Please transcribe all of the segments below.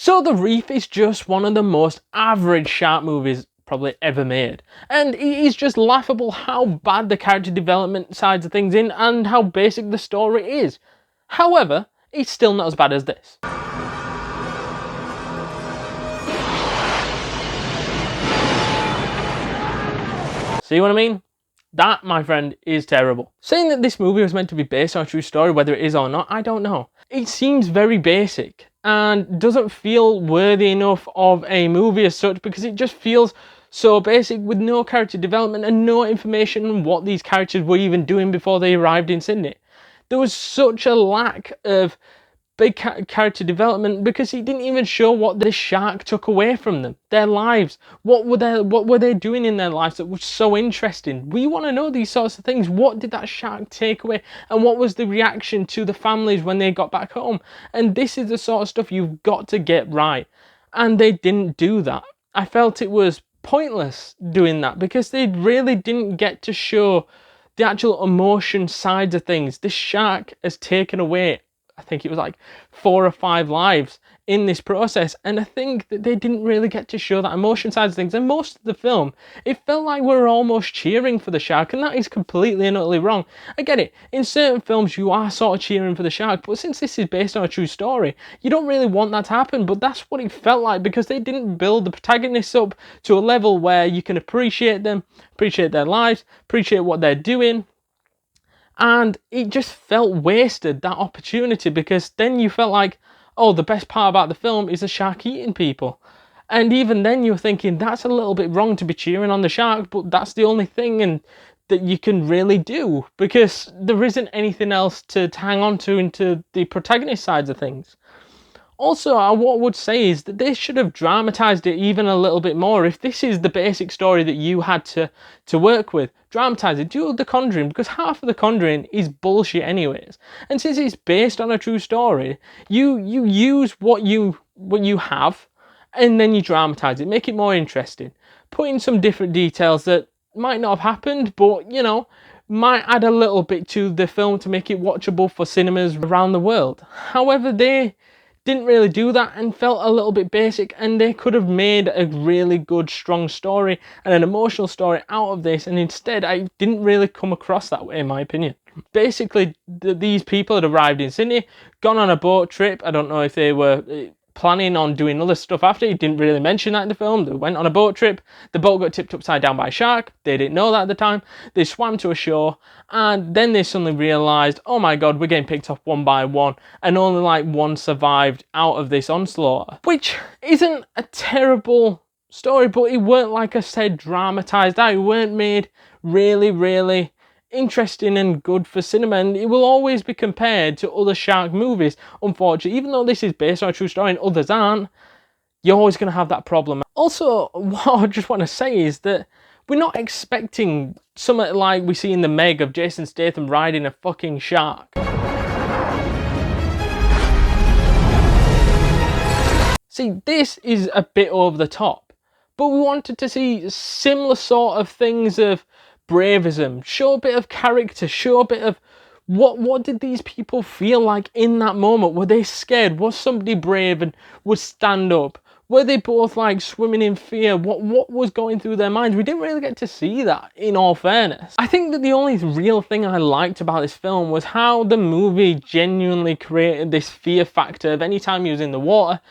So The Reef is just one of the most average shark movies probably ever made. And it is just laughable how bad the character development sides of things in and how basic the story is. However, it's still not as bad as this. See what I mean? That, my friend, is terrible. Saying that this movie was meant to be based on a true story, whether it is or not, I don't know. It seems very basic and doesn't feel worthy enough of a movie as such, because it just feels so basic with no character development and no information on what these characters were even doing before they arrived in Sydney. There was such a lack of big character development because it didn't even show what the shark took away from them, their lives. What were they doing in their lives that was so interesting? We want to know these sorts of things. What did that shark take away, and what was the reaction to the families when they got back home? And this is the sort of stuff you've got to get right, and they didn't do that. I felt it was pointless doing that because they really didn't get to show the actual emotion sides of things. This shark has taken away, I think it was like 4 or 5 lives in this process, and I think that they didn't really get to show that emotion side of things. And most of the film, it felt like we were almost cheering for the shark, and that is completely and utterly wrong. I get it, in certain films you are sort of cheering for the shark, but since this is based on a true story, you don't really want that to happen. But that's what it felt like, because they didn't build the protagonists up to a level where you can appreciate them, appreciate their lives, appreciate what they're doing. And it just felt wasted, that opportunity, because then you felt like, oh, the best part about the film is the shark eating people. And even then you're thinking, that's a little bit wrong to be cheering on the shark, but that's the only thing and that you can really do, because there isn't anything else to hang on to into the protagonist sides of things. Also, what I would say is that they should have dramatised it even a little bit more. If this is the basic story that you had to work with, dramatise it. Do The Conjuring, because half of The Conjuring is bullshit anyways. And since it's based on a true story, you use what you have, and then you dramatise it, make it more interesting. Put in some different details that might not have happened, but, you know, might add a little bit to the film to make it watchable for cinemas around the world. However, they didn't really do that and felt a little bit basic, and they could have made a really good, strong story and an emotional story out of this, and instead I didn't really come across that way, in my opinion. Basically, these people had arrived in Sydney, gone on a boat trip. I don't know if they were planning on doing other stuff after. He didn't really mention that in the film. They went on a boat trip, the boat got tipped upside down by a shark. They didn't know that at the time. They swam to a shore, and then they suddenly realised, oh my god, we're getting picked off one by one, and only like one survived out of this onslaught. Which isn't a terrible story, but it weren't, like I said, dramatised out. It weren't made really interesting and good for cinema, and it will always be compared to other shark movies, unfortunately. Even though this is based on a true story and others aren't, you're always going to have that problem. Also, what I just want to say is that we're not expecting something like we see in The Meg of Jason Statham riding a fucking shark. See, this is a bit over the top, but we wanted to see similar sort of things of braveism, show a bit of character, show a bit of what did these people feel like in that moment? Were they scared? Was somebody brave and would stand up? Were they both like swimming in fear? What was going through their minds? We didn't really get to see that, in all fairness. I think that the only real thing I liked about this film was how the movie genuinely created this fear factor of anytime you was in the water,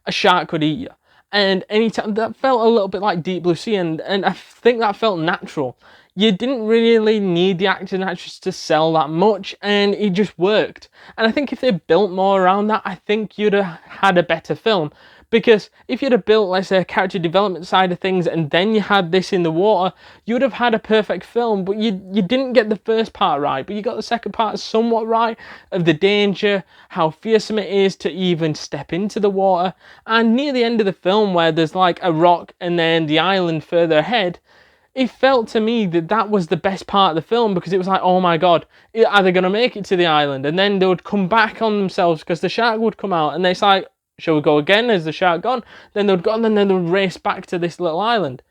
a shark could eat you. And anytime, that felt a little bit like Deep Blue Sea, and I think that felt natural. You didn't really need the actors and actresses to sell that much, and it just worked. And I think if they built more around that, I think you'd have had a better film. Because if you'd have built, let's say, a character development side of things, and then you had this in the water, you would have had a perfect film. But you didn't get the first part right, but you got the second part somewhat right, of the danger, how fearsome it is to even step into the water. And near the end of the film, where there's like a rock and then the island further ahead, it felt to me that that was the best part of the film, because it was like, oh my god, are they going to make it to the island? And then they would come back on themselves because the shark would come out, and it's like, shall we go again? Is the shark gone? Then they would go, and then they would race back to this little island.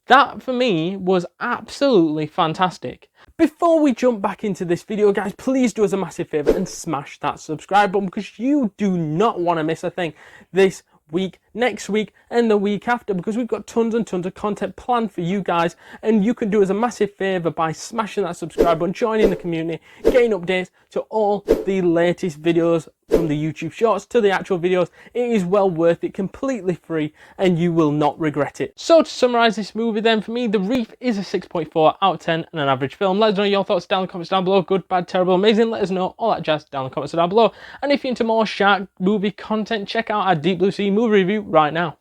That, for me, was absolutely fantastic. Before we jump back into this video, guys, please do us a massive favour and smash that subscribe button, because you do not want to miss a thing. This week, next week, and the week after, because we've got tons and tons of content planned for you guys, and you can do us a massive favor by smashing that subscribe button, joining the community, getting updates to all the latest videos from the YouTube shorts to the actual videos. It is well worth it, completely free, and you will not regret it. So to summarize this movie then, for me, The Reef is a 6.4 out of 10 and an average film. Let us know your thoughts down in the comments down below. Good, bad, terrible, amazing. Let us know all that jazz down in the comments down below. And if you're into more shark movie content, check out our Deep Blue Sea movie review right now.